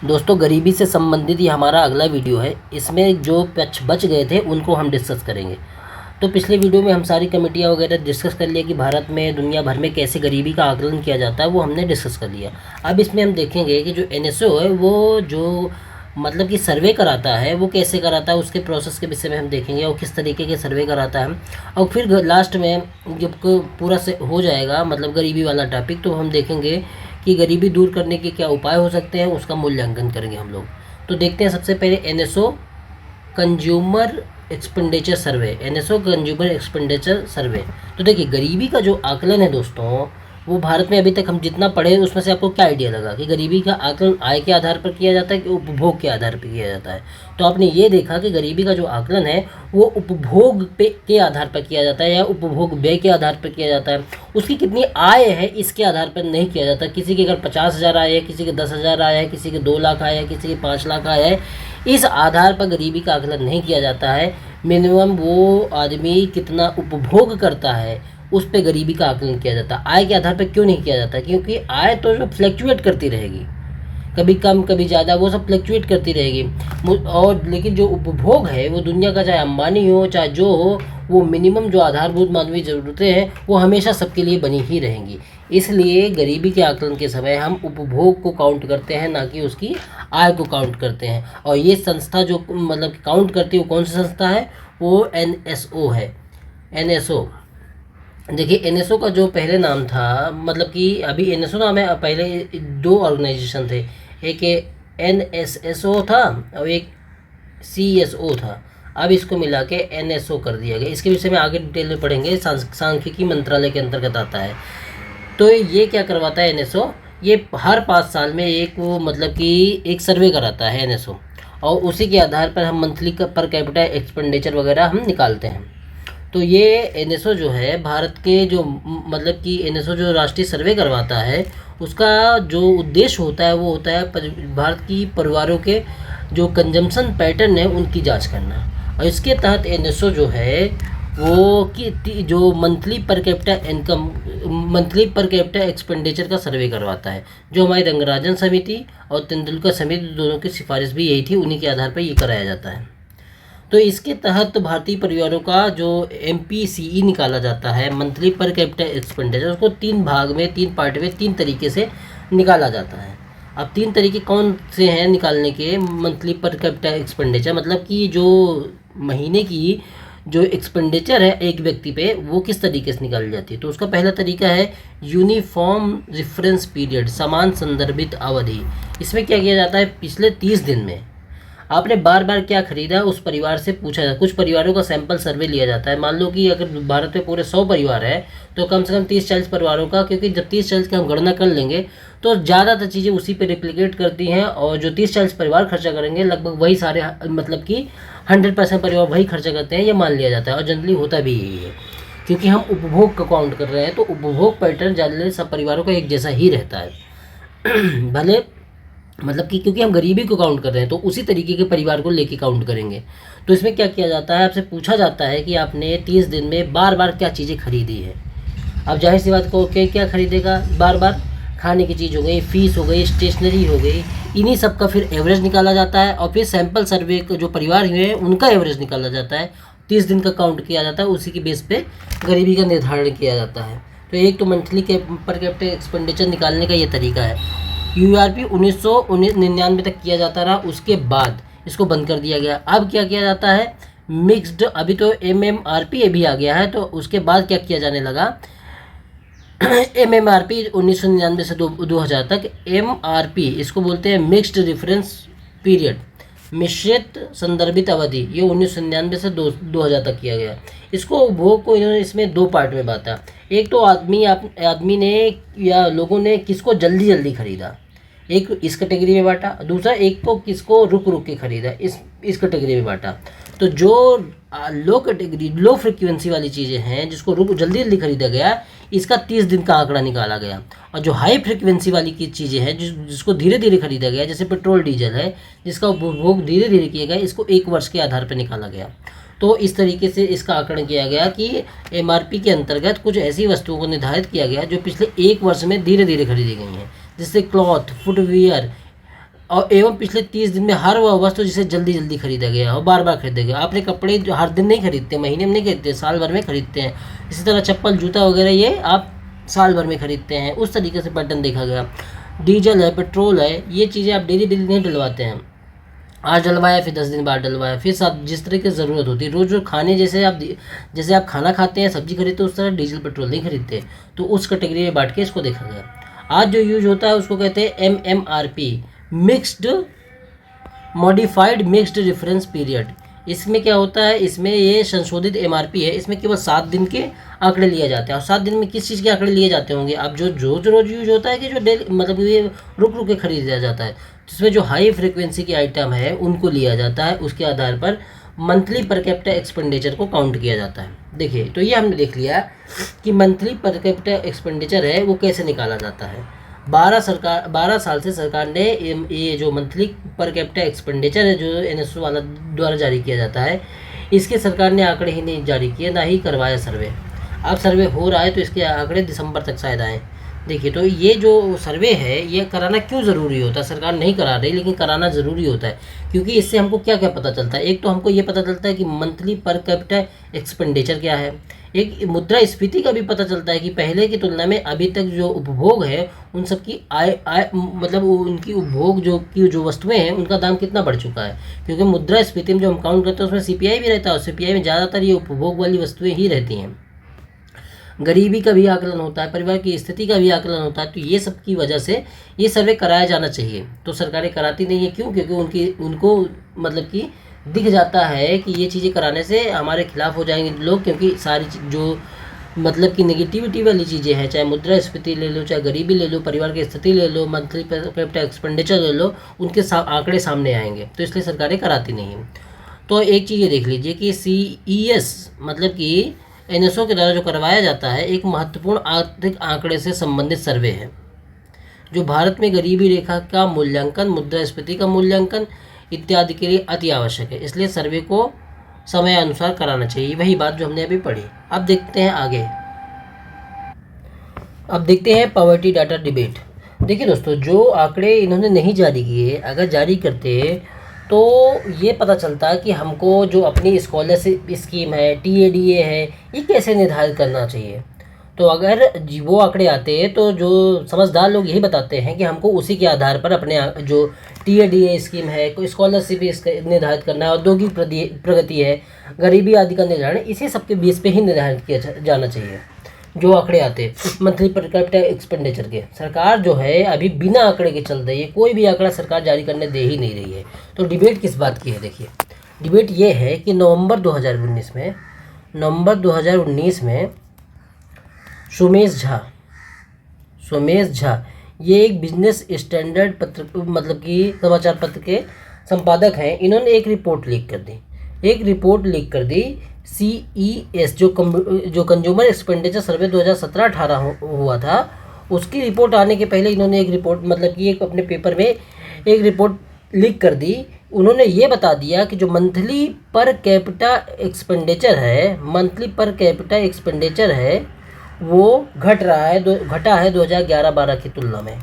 दोस्तों, गरीबी से संबंधित ये हमारा अगला वीडियो है। इसमें जो पक्ष बच गए थे उनको हम डिस्कस करेंगे। तो पिछले वीडियो में हम सारी कमेटियाँ वगैरह डिस्कस कर लिया कि भारत में दुनिया भर में कैसे गरीबी का आकलन किया जाता है, वो हमने डिस्कस कर लिया। अब इसमें हम देखेंगे कि जो एनएसओ है वो जो मतलब कि सर्वे कराता है वो कैसे कराता है, उसके प्रोसेस के विषय में हम देखेंगे और किस तरीके के सर्वे कराता है। और फिर लास्ट में जब पूरा से हो जाएगा मतलब गरीबी वाला टॉपिक, तो हम देखेंगे कि गरीबी दूर करने के क्या उपाय हो सकते हैं, उसका मूल्यांकन करेंगे हम लोग। तो देखते हैं सबसे पहले एनएसओ कंज्यूमर एक्सपेंडिचर सर्वे। एनएसओ कंज्यूमर एक्सपेंडिचर सर्वे। तो देखिए, गरीबी का जो आकलन है दोस्तों, वो भारत में अभी तक हम जितना पढ़े उसमें से आपको क्या आइडिया लगा कि गरीबी का आकलन आय के आधार पर किया जाता है कि उपभोग के आधार पर किया जाता है। तो आपने ये देखा कि गरीबी का जो आकलन है वो उपभोग पे के आधार पर किया जाता है या उपभोग व्यय के आधार पर किया जाता है। उसकी कितनी आय है इसके आधार पर नहीं किया जाता। किसी के अगर 50,000 आय है, किसी के 10,000 आय है, किसी के 2 लाख आय है, किसी के 5 लाख आय है, इस आधार पर गरीबी का आकलन नहीं किया जाता है। मिनिमम वो आदमी कितना उपभोग करता है उस पे गरीबी का आकलन किया जाता है। आय के आधार पर क्यों नहीं किया जाता? क्योंकि आय तो जो फ्लक्चुएट करती रहेगी, कभी कम कभी ज़्यादा, वो सब फ्लक्चुएट करती रहेगी। और लेकिन जो उपभोग है वो दुनिया का, चाहे अंबानी हो चाहे जो हो, वो मिनिमम जो आधारभूत मानवीय ज़रूरतें हैं वो हमेशा सबके लिए बनी ही रहेंगी। इसलिए गरीबी के आकलन के समय हम उपभोग को काउंट करते हैं, ना कि उसकी आय को काउंट करते हैं। और ये संस्था जो मतलब काउंट करती है वो कौन सी संस्था है? वो एनएसओ है। एनएसओ, देखिए एनएसओ का जो पहले नाम था, मतलब कि अभी एनएसओ नाम है, पहले 2 ऑर्गेनाइजेशन थे। एक एनएसएसओ था और एक सीएसओ था। अब इसको मिला के एनएसओ कर दिया गया। इसके विषय में आगे डिटेल में पढ़ेंगे, सांख्यिकी मंत्रालय के अंतर्गत आता है। तो ये क्या करवाता है एनएसओ? ये हर 5 साल में एक वो मतलब कि एक सर्वे कराता है एनएसओ, और उसी के आधार पर हम मंथली का पर कैपिटा एक्सपेंडिचर वगैरह हम निकालते हैं। तो ये एनएसओ जो है भारत के जो मतलब कि एनएसओ जो राष्ट्रीय सर्वे करवाता है, उसका जो उद्देश्य होता है वो होता है भारत की परिवारों के जो कंजम्पशन पैटर्न है उनकी जांच करना। और इसके तहत एनएसओ जो है वो कि जो monthly per capita income, monthly per capita expenditure का सर्वे करवाता है। जो हमारी रंगराजन समिति और तेंदुलकर समिति दोनों की सिफारिश भी यही थी, उन्हीं के आधार पर ये कराया जाता है। तो इसके तहत भारतीय परिवारों का जो MPCE निकाला जाता है, मंथली पर कैपिटा एक्सपेंडिचर, उसको 3 भाग में, 3 पार्ट में 3 तरीके से निकाला जाता है। अब 3 तरीके कौन से हैं निकालने के? मंथली पर कैपिटा एक्सपेंडिचर मतलब कि जो महीने की जो एक्सपेंडिचर है एक व्यक्ति पे, वो किस तरीके से निकाली जाती है। तो उसका पहला तरीका है यूनिफॉर्म रेफरेंस पीरियड, समान संदर्भित अवधि। इसमें क्या किया जाता है? पिछले 30 दिन में आपने बार बार क्या खरीदा उस परिवार से पूछा जाता है। कुछ परिवारों का सैंपल सर्वे लिया जाता है। मान लो कि अगर भारत में पूरे 100 परिवार है तो कम से कम 30-40 परिवारों का, क्योंकि जब 30-40 की हम गणना कर लेंगे तो ज़्यादातर चीज़ें उसी पे रिप्लिकेट करती हैं, और जो 30-40 परिवार खर्चा करेंगे लगभग वही सारे मतलब कि 100% परिवार वही खर्चा करते हैं, ये मान लिया जाता है। और जनरली होता भी यही है, क्योंकि हम उपभोग का काउंट कर रहे हैं, तो उपभोग पैटर्न जनरली सब परिवारों का एक जैसा ही रहता है। भले मतलब कि क्योंकि हम गरीबी को काउंट कर रहे हैं तो उसी तरीके के परिवार को लेके काउंट करेंगे। तो इसमें क्या किया जाता है, आपसे पूछा जाता है कि आपने 30 दिन में बार बार क्या चीज़ें खरीदी है। अब जाहिर सी बात को क्या खरीदेगा बार बार? खाने की चीज़ हो गई, फीस हो गई, स्टेशनरी हो गई, इन्हीं सब का फिर एवरेज निकाला जाता है। और फिर सैंपल सर्वे का जो परिवार हुए हैं उनका एवरेज निकाला जाता है, 30 दिन का काउंट किया जाता है, उसी के बेस पे गरीबी का निर्धारण किया जाता है। तो एक तो मंथली के पर कैपिटा एक्सपेंडिचर निकालने का ये तरीका है। URP 1999 तक किया जाता रहा, उसके बाद इसको बंद कर दिया गया। अब क्या किया जाता है? मिक्स्ड, अभी तो MMRP भी आ गया है, तो उसके बाद क्या किया जाने लगा? MMRP 1999 से 2000 तक MRP, इसको बोलते हैं मिक्स्ड रेफरेंस पीरियड, मिश्रित संदर्भित अवधि। ये 1999 से 2000 तक किया गया। इसको उपभोग को इन्होंने इसमें 2 पार्ट में बांटा। एक तो आदमी ने या लोगों ने किसको जल्दी जल्दी खरीदा, एक इस कैटेगरी में बांटा। दूसरा एक को किसको रुक रुक के खरीदा, इस कैटेगरी में बांटा। तो जो लो कैटेगरी, लो फ्रिक्वेंसी वाली चीज़ें हैं जिसको जल्दी जल्दी खरीदा गया, इसका 30 दिन का आंकड़ा निकाला गया। और जो हाई फ्रिक्वेंसी वाली की चीज़ें हैं जिसको धीरे धीरे खरीदा गया, जैसे पेट्रोल डीजल है जिसका उपभोग धीरे धीरे किया गया, इसको 1 वर्ष के आधार पर निकाला गया। तो इस तरीके से इसका आकलन किया गया कि MRP के अंतर्गत कुछ ऐसी वस्तुओं को निर्धारित किया गया जो पिछले 1 वर्ष में धीरे धीरे खरीदी गई हैं, जिससे क्लॉथ, फुटवियर और एवं पिछले 30 दिन में हर वह वस्तु जिसे जल्दी जल्दी खरीदा गया और बार बार खरीदा गया। आपने कपड़े जो हर दिन नहीं खरीदते, महीने में नहीं खरीदते, साल भर में खरीदते हैं। इसी तरह चप्पल जूता वगैरह ये आप साल भर में खरीदते हैं। उस तरीके से पैटर्न देखा गया। डीजल है, पेट्रोल है, ये चीज़ें आप डेली डेली नहीं डलवाते हैं। आज डलवाया, फिर 10 दिन बाद डलवाया, फिर सब जिस तरह की ज़रूरत होती है। रोज़ रोज़ खाने जैसे आप खाना खाते हैं, सब्जी खरीदते हैं, उस तरह डीजल पेट्रोल नहीं खरीदते। तो उस कैटेगरी में बांट के इसको देखा गया। आज जो यूज होता है उसको कहते हैं MMRP, mixed modified mixed reference period. इसमें क्या होता है, इसमें ये संशोधित MRP है। इसमें केवल 7 दिन के आंकड़े लिए जाते हैं। और 7 दिन में किस चीज़ के आंकड़े लिए जाते होंगे? अब जो रोज यूज होता है कि जो डेली मतलब ये रुक रुक के खरीदा जाता है, जिसमें जो हाई फ्रिक्वेंसी के आइटम है उनको लिया जाता है। उसके आधार पर मंथली पर कैपिटा एक्सपेंडिचर को काउंट किया जाता है। देखिए, तो ये हमने देख लिया कि मंथली पर कैपिटा एक्सपेंडिचर है वो कैसे निकाला जाता है। 12 साल से सरकार ने ये जो मंथली पर कैपिटा एक्सपेंडिचर है जो NSO वाला द्वारा जारी किया जाता है, इसके सरकार ने आंकड़े ही नहीं जारी किए, ना ही करवाया सर्वे। अब सर्वे हो रहा है तो इसके आंकड़े दिसंबर तक शायद आए। देखिए, तो ये जो सर्वे है ये कराना क्यों ज़रूरी होता है? सरकार नहीं करा रही, लेकिन कराना ज़रूरी होता है, क्योंकि इससे हमको क्या क्या पता चलता है। एक तो हमको ये पता चलता है कि मंथली पर कैपिटा एक्सपेंडिचर क्या है। एक मुद्रास्फीति का भी पता चलता है कि पहले की तुलना में अभी तक जो उपभोग है उन सब की आय मतलब उनकी उपभोग जो वस्तुएं हैं उनका दाम कितना बढ़ चुका है। क्योंकि मुद्रास्फीति में जो हम काउंट करते हैं उसमें CPI भी रहता है, और CPI में ज़्यादातर ये उपभोग वाली वस्तुएं ही रहती हैं। गरीबी का भी आकलन होता है, परिवार की स्थिति का भी आकलन होता है। तो ये सब की वजह से ये सर्वे कराया जाना चाहिए। तो सरकारें कराती नहीं है, क्यों? क्योंकि उनको मतलब कि दिख जाता है कि ये चीज़ें कराने से हमारे खिलाफ हो जाएंगे लोग, क्योंकि सारी जो मतलब कि नेगेटिविटी वाली चीज़ें हैं, चाहे मुद्रास्फीति ले लो, चाहे गरीबी ले लो, परिवार की स्थिति ले लो, मंथली पर कैपिटा एक्सपेंडिचर ले लो, उनके आंकड़े सामने आएंगे। तो इसलिए सरकारें कराती नहीं हैं। तो एक चीज़ ये देख लीजिए कि CES मतलब कि NSO के द्वारा जो करवाया जाता है एक महत्वपूर्ण आर्थिक आंकड़े से संबंधित सर्वे है, जो भारत में गरीबी रेखा का मूल्यांकन, मुद्रास्फीति का मूल्यांकन इत्यादि के लिए अति आवश्यक है। इसलिए सर्वे को समय अनुसार कराना चाहिए। वही बात जो हमने अभी पढ़ी। अब देखते हैं आगे। अब देखते हैं पॉवर्टी डाटा डिबेट। देखिए दोस्तों, जो आंकड़े इन्होंने नहीं जारी किए, अगर जारी करते तो ये पता चलता कि हमको जो अपनी स्कॉलरशिप स्कीम है, TADA है, ये कैसे निर्धारित करना चाहिए। तो अगर वो आंकड़े आते तो जो समझदार लोग यही बताते हैं कि हमको उसी के आधार पर अपने जो TADA स्कीम है, कोई स्कॉलरशिप निर्धारित करना है, औद्योगिक प्रगति है, गरीबी आदि का निर्धारण इसी सब के बेस पे ही निर्धारित किया जाना चाहिए। जो आंकड़े आते मंथली पर कैपिटा एक्सपेंडिचर के, सरकार जो है अभी बिना आंकड़े के चल रही है। कोई भी आंकड़ा सरकार जारी करने दे ही नहीं रही है। तो डिबेट किस बात की है? देखिए, डिबेट ये है कि नवंबर 2019 में सोमेश झा ये एक बिजनेस स्टैंडर्ड पत्र मतलब कि समाचार पत्र के संपादक हैं। इन्होंने एक रिपोर्ट लीक कर दी CES जो कंज्यूमर एक्सपेंडिचर सर्वे 2017-18 हुआ था, उसकी रिपोर्ट आने के पहले इन्होंने एक रिपोर्ट मतलब कि एक अपने पेपर में एक रिपोर्ट लीक कर दी। उन्होंने ये बता दिया कि जो मंथली पर कैपिटा एक्सपेंडिचर है वो घटा है 2011-12 की तुलना में।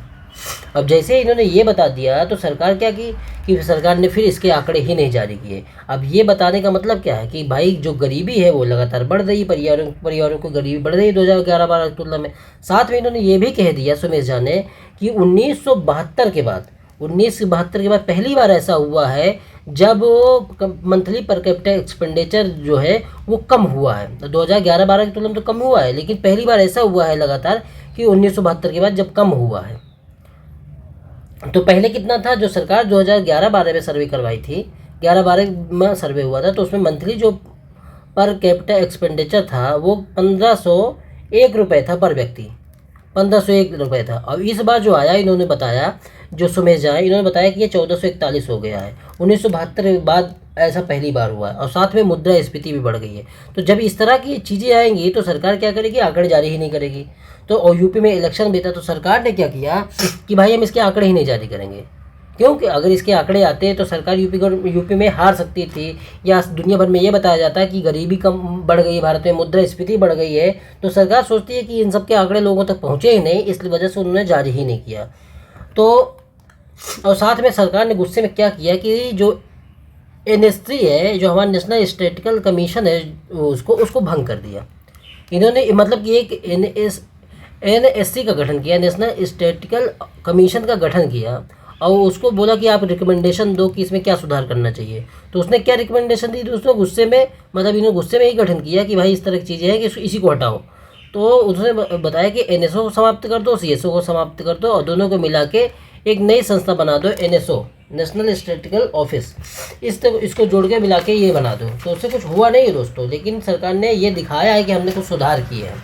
अब जैसे ही इन्होंने ये बता दिया तो सरकार क्या की कि सरकार ने फिर इसके आंकड़े ही नहीं जारी किए। अब ये बताने का मतलब क्या है कि भाई जो गरीबी है वो लगातार बढ़ रही, परिवारों को गरीबी बढ़ रही है 2011-12 की तुलना में। साथ में इन्होंने ये भी कह दिया सोमेश झा ने कि 1972 के बाद पहली बार ऐसा हुआ है जब मंथली पर कैपिटा एक्सपेंडिचर जो है वो कम हुआ है। 2011-12 की तुलना में तो कम हुआ है, लेकिन पहली बार ऐसा हुआ है लगातार कि 1972 के बाद जब कम हुआ है। तो पहले कितना था? जो सरकार 2011-12 में सर्वे करवाई थी, 11-12 में सर्वे हुआ था, तो उसमें मंथली जो पर कैपिटा एक्सपेंडिचर था वो 1501 रुपये था पर व्यक्ति, 1501 रुपये था। और इस बार जो आया इन्होंने बताया, जो सोमेश झा इन्होंने बताया कि ये 1441 हो गया है। 1972 के बाद ऐसा पहली बार हुआ है, और साथ में मुद्रास्फीति भी बढ़ गई है। तो जब इस तरह की चीज़ें आएंगी तो सरकार क्या करेगी? आंकड़े जारी ही नहीं करेगी। तो और यूपी में इलेक्शन भी था, तो सरकार ने क्या किया कि भाई हम इसके आंकड़े ही नहीं जारी करेंगे, क्योंकि अगर इसके आंकड़े आते तो सरकार यूपी में हार सकती थी, या दुनिया भर में ये बताया जाता है कि गरीबी कम बढ़ गई है भारत में, मुद्रास्फीति बढ़ गई है। तो सरकार सोचती है कि इन सब के आंकड़े लोगों तक पहुँचे ही नहीं, इस वजह से उन्होंने जारी ही नहीं किया। तो और साथ में सरकार ने गुस्से में क्या किया कि जो NSC है, जो हमारा नेशनल स्टैटिस्टिकल कमीशन है, उसको भंग कर दिया इन्होंने। मतलब कि एक NSC का गठन किया, नेशनल स्टैटिस्टिकल कमीशन का गठन किया, और उसको बोला कि आप रिकमेंडेशन दो कि इसमें क्या सुधार करना चाहिए। तो उसने क्या रिकमेंडेशन दी? तो उसने गुस्से में, मतलब इन्होंने गुस्से में ही गठन किया कि भाई इस तरह की चीज़ें हैं कि इसी को हटाओ। तो उसने बताया कि NSO को समाप्त कर दो, CSO को समाप्त कर दो, और दोनों को मिला के एक नई संस्था बना दो, NSO, नेशनल स्टैटिस्टिकल ऑफिस। इसको जोड़ के मिला के ये बना दो। तो उससे कुछ हुआ नहीं है दोस्तों, लेकिन सरकार ने ये दिखाया है कि हमने कुछ सुधार किए हैं।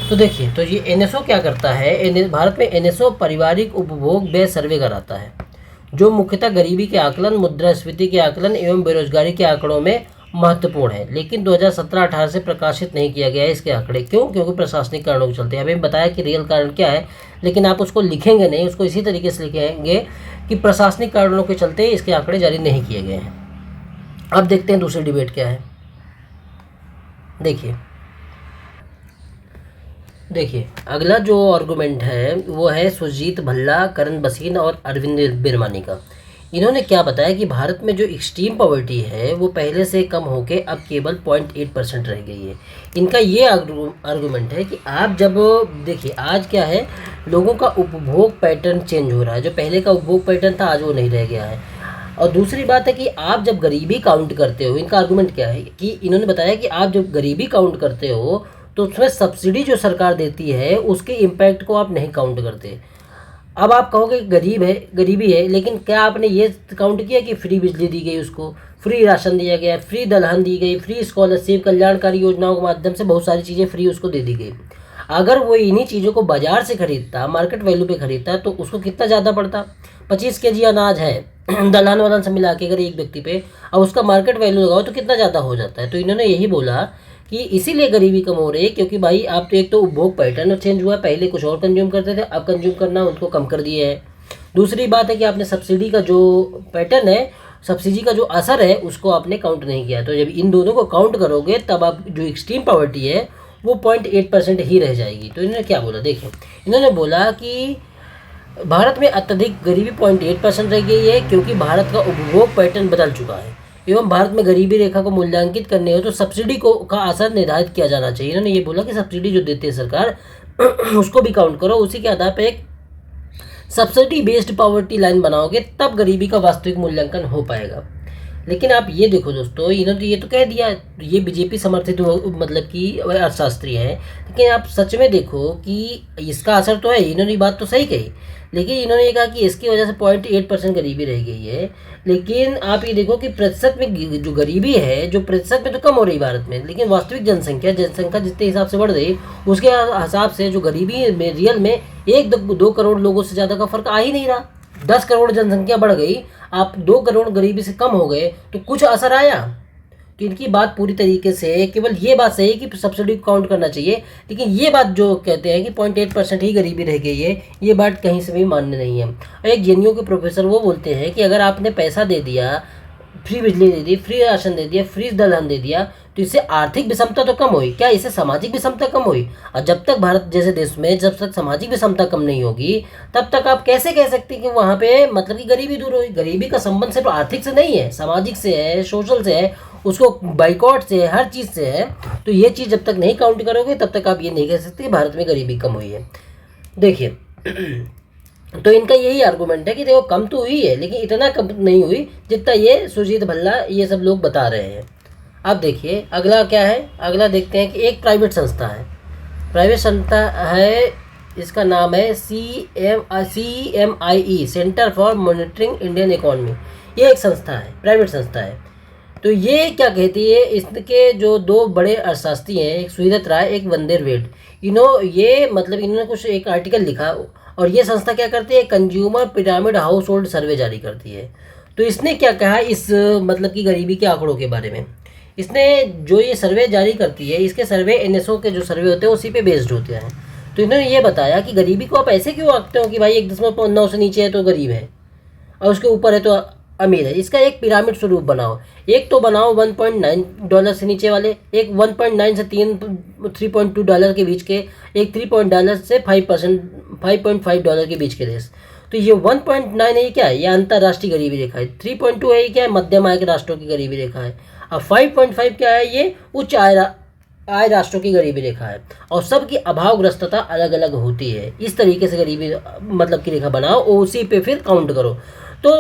तो देखिए, तो ये NSO क्या करता है? भारत में NSO पारिवारिक उपभोग व्यय सर्वे कराता है, जो मुख्यतः गरीबी के आकलन, मुद्रास्फीति के आकलन एवं बेरोजगारी के आंकड़ों में महत्वपूर्ण है। लेकिन 2017-18 से प्रकाशित नहीं किया गया है इसके आंकड़े। क्यों? क्योंकि प्रशासनिक कारणों के चलते। अभी बताया कि रियल कारण क्या है, लेकिन आप उसको लिखेंगे नहीं, उसको इसी तरीके से लिखेंगे कि प्रशासनिक कारणों के चलते इसके आंकड़े जारी नहीं किए गए हैं। अब देखते हैं दूसरी डिबेट क्या है। देखिए अगला जो आर्गूमेंट है वो है सुजीत भल्ला, करण बसीन और अरविंद बिरमानी का। इन्होंने क्या बताया कि भारत में जो एक्सट्रीम पॉवर्टी है वो पहले से कम होके अब केवल 0.8% रह गई है। इनका ये आर्गूमेंट है कि आप जब देखिए, आज क्या है, लोगों का उपभोग पैटर्न चेंज हो रहा है। जो पहले का उपभोग पैटर्न था आज वो नहीं रह गया है। और दूसरी बात है कि आप जब गरीबी काउंट करते हो, इनका आर्गूमेंट क्या है कि इन्होंने बताया कि आप जब गरीबी काउंट करते हो तो उसमें सब्सिडी जो सरकार देती है उसके इम्पैक्ट को आप नहीं काउंट करते। अब आप कहोगे गरीबी है, लेकिन क्या आपने ये काउंट किया कि फ्री बिजली दी गई, उसको फ्री राशन दिया गया, फ्री दलहन दी गई, फ्री स्कॉलरशिप, कल्याणकारी योजनाओं के माध्यम से बहुत सारी चीज़ें फ्री उसको दे दी गई। अगर वो इन्हीं चीज़ों को बाजार से खरीदता, मार्केट वैल्यू पे खरीदता, तो उसको कितना ज़्यादा पड़ता? 25 kg अनाज है दलहन वलहन से मिला के अगर एक व्यक्ति पे, और उसका मार्केट वैल्यू लगाओ तो कितना ज़्यादा हो जाता है। तो इन्होंने यही बोला कि इसीलिए गरीबी कम हो रही है, क्योंकि भाई आप तो एक तो उपभोग पैटर्न चेंज हुआ है, पहले कुछ और कंज्यूम करते थे, अब कंज्यूम करना उनको कम कर दिया है। दूसरी बात है कि आपने सब्सिडी का जो पैटर्न है, सब्सिडी का जो असर है, उसको आपने काउंट नहीं किया। तो जब इन दोनों को काउंट करोगे तब आप जो एक्सट्रीम पॉवर्टी है वो 0.8% ही रह जाएगी। तो इन्होंने क्या बोला? देखिए, इन्होंने बोला कि भारत में अत्यधिक गरीबी 0.8% रह गई है, क्योंकि भारत का उपभोग पैटर्न बदल चुका है एवं भारत में गरीबी रेखा को मूल्यांकित करने हो तो सब्सिडी को का असर निर्धारित किया जाना चाहिए। इन्होंने ये बोला कि सब्सिडी जो देती है सरकार उसको भी काउंट करो, उसी के आधार पर एक सब्सिडी बेस्ड पॉवर्टी लाइन बनाओगे, तब गरीबी का वास्तविक मूल्यांकन हो पाएगा। लेकिन आप ये देखो दोस्तों, इन्होंने ये तो कह दिया, ये बीजेपी समर्थित मतलब कि अर्थशास्त्री है, लेकिन आप सच में देखो कि इसका असर तो है। इन्होंने बात तो सही कही, लेकिन इन्होंने ये कहा कि इसकी वजह से 0.8% गरीबी रह गई है। लेकिन आप ये देखो कि प्रतिशत में जो गरीबी है, जो प्रतिशत में तो कम हो रही भारत में, लेकिन वास्तविक जनसंख्या जितने हिसाब से बढ़ रही, उसके हिसाब से जो गरीबी में रियल में 1-2 करोड़ लोगों से ज़्यादा का फर्क आ ही नहीं रहा। 10 करोड़ जनसंख्या बढ़ गई, आप 2 करोड़ गरीबी से कम हो गए, तो कुछ असर आया। तो इनकी बात पूरी तरीके से, केवल ये बात सही है कि सब्सिडी को काउंट करना चाहिए, लेकिन ये बात जो कहते हैं कि 0.8% ही गरीबी रह गई है, ये बात कहीं से भी मान्य नहीं है। और एक JNU के प्रोफेसर वो बोलते हैं कि अगर आपने पैसा दे दिया, फ्री बिजली दे दी, फ्री राशन दे दिया, फ्री दलहन दे दिया, तो इससे आर्थिक विषमता तो कम हुई, क्या इससे सामाजिक विषमता कम हुई? और जब तक भारत जैसे देश में जब तक सामाजिक विषमता कम नहीं होगी, तब तक आप कैसे कह सकते हैं कि वहाँ पे मतलब कि गरीबी दूर होगी? गरीबी का संबंध सिर्फ आर्थिक से नहीं है, सामाजिक से है, सोशल से है, उसको बाइकआउट से है, हर चीज़ से है। तो ये चीज़ जब तक नहीं काउंट करोगे तब तक आप ये नहीं कह सकते कि भारत में गरीबी कम हुई है। देखिए तो इनका यही आर्गूमेंट है कि देखो कम तो हुई है, लेकिन इतना कम नहीं हुई जितना ये सुजीत भल्ला ये सब लोग बता रहे हैं। अब देखिए अगला क्या है, अगला देखते हैं कि एक प्राइवेट संस्था है, इसका नाम है CMIE, centre for monitoring Indian economy. ये एक संस्था है, प्राइवेट संस्था है। तो ये क्या कहती है, इसके जो 2 बड़े अर्थशास्त्री हैं, एक सुहृत राय, एक वंदेर वेड, इन्होंने कुछ एक आर्टिकल लिखा, और ये संस्था क्या करती है, कंज्यूमर पिरामिड हाउस होल्ड सर्वे जारी करती है। तो इसने क्या कहा इस मतलब कि गरीबी के आंकड़ों के बारे में, इसने जो ये सर्वे जारी करती है, इसके सर्वे NSO के जो सर्वे होते हैं उसी पे बेस्ड होते हैं। तो इन्होंने ये बताया कि गरीबी को आप ऐसे क्यों आंकते हो कि भाई 1.9 से नीचे है तो गरीब है और उसके ऊपर है तो अमीर है। इसका एक पिरामिड स्वरूप बनाओ, एक तो बनाओ $1.9 से नीचे वाले, एक 1.9 से $3.2 के बीच के, एक $3 से $5.5 के बीच के देश। तो ये 1.9 है, ये क्या है, ये अंतर्राष्ट्रीय गरीबी रेखा है। 3.2 है, ये क्या है, मध्यम आय के राष्ट्रों की गरीबी रेखा है। अब 5.5 क्या है, ये उच्च आय राष्ट्रों की गरीबी रेखा है। और सबकी अभावग्रस्तता अलग अलग होती है। इस तरीके से गरीबी मतलब की रेखा बनाओ और उसी पे फिर काउंट करो। तो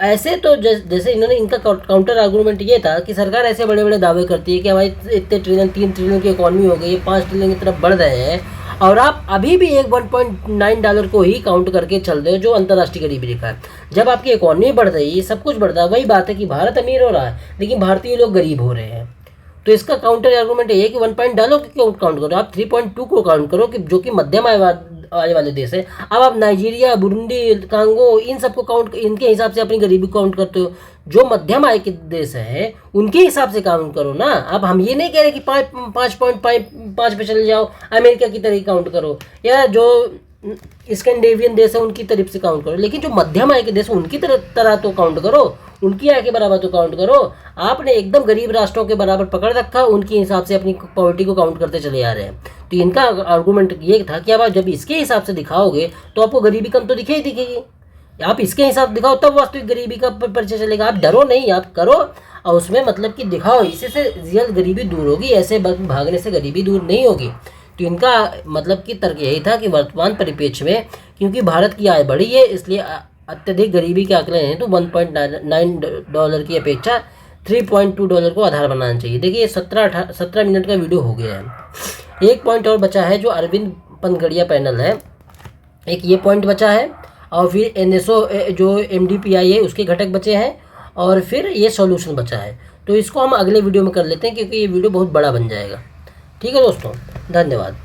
ऐसे तो जैसे इन्होंने, इनका काउंटर आर्गूमेंट ये था कि सरकार ऐसे बड़े बड़े दावे करती है कि हमारी इतने ट्रिलियन, 3 ट्रिलियन की इकॉनमी हो गई है, 5 ट्रिलियन की तरफ बढ़ रहे हैं, और आप अभी भी एक $1.9 को ही काउंट करके चल रहे हो, जो अंतर्राष्ट्रीय गरीबी रेखा है। जब आपकी इकॉनमी बढ़ रही है, सब कुछ बढ़ रहा है, वही बात है कि भारत अमीर हो रहा है लेकिन भारतीय लोग गरीब हो रहे हैं। तो इसका काउंटर आर्गूमेंट ये है कि 1.0 को काउंट करो, आप 3.2 को काउंट करो, कि जो कि मध्यम आय वाले देश है। अब आप नाइजीरिया, बुरुंडी, कांगो, इन सबको काउंट, इनके हिसाब से अपनी गरीबी काउंट करते हो। जो मध्यम आय के देश है उनके हिसाब से काउंट करो ना। अब हम ये नहीं कह रहे कि 5.5 पे चले जाओ, अमेरिका की तरह काउंट करो, या जो स्कैंडिनेवियन देश है उनकी तरफ से काउंट करो, लेकिन जो मध्यम आय के देश उनकी तरह तो काउंट करो, उनकी आय के बराबर तो काउंट करो। आपने एकदम गरीब राष्ट्रों के बराबर पकड़ रखा, उनके हिसाब से अपनी पॉवर्टी को काउंट करते चले आ रहे हैं। तो इनका आर्गूमेंट ये था कि अब आप जब इसके हिसाब से दिखाओगे तो आपको गरीबी कम तो दिखेगी दिखेगी। आप इसके हिसाब से दिखाओ तब वास्तविक गरीबी का परिचय चलेगा। आप डरो नहीं, आप करो और उसमें मतलब कि दिखाओ, इसी से रियल गरीबी दूर होगी, ऐसे भागने से गरीबी दूर नहीं होगी। तो इनका मतलब कि तर्क यही था कि वर्तमान परिप्रेक्ष्य में क्योंकि भारत की आय बढ़ी है, इसलिए अत्यधिक गरीबी के आंकड़े हैं तो $1.9 की अपेक्षा $3.2 को आधार बनाना चाहिए। देखिए 17 मिनट का वीडियो हो गया है। एक पॉइंट और बचा है जो अरविंद पनगड़िया पैनल है, एक ये पॉइंट बचा है, और फिर NSO जो MDPI है उसके घटक बचे हैं, और फिर ये सॉल्यूशन बचा है। तो इसको हम अगले वीडियो में कर लेते हैं क्योंकि ये वीडियो बहुत बड़ा बन जाएगा। ठीक है दोस्तों, धन्यवाद।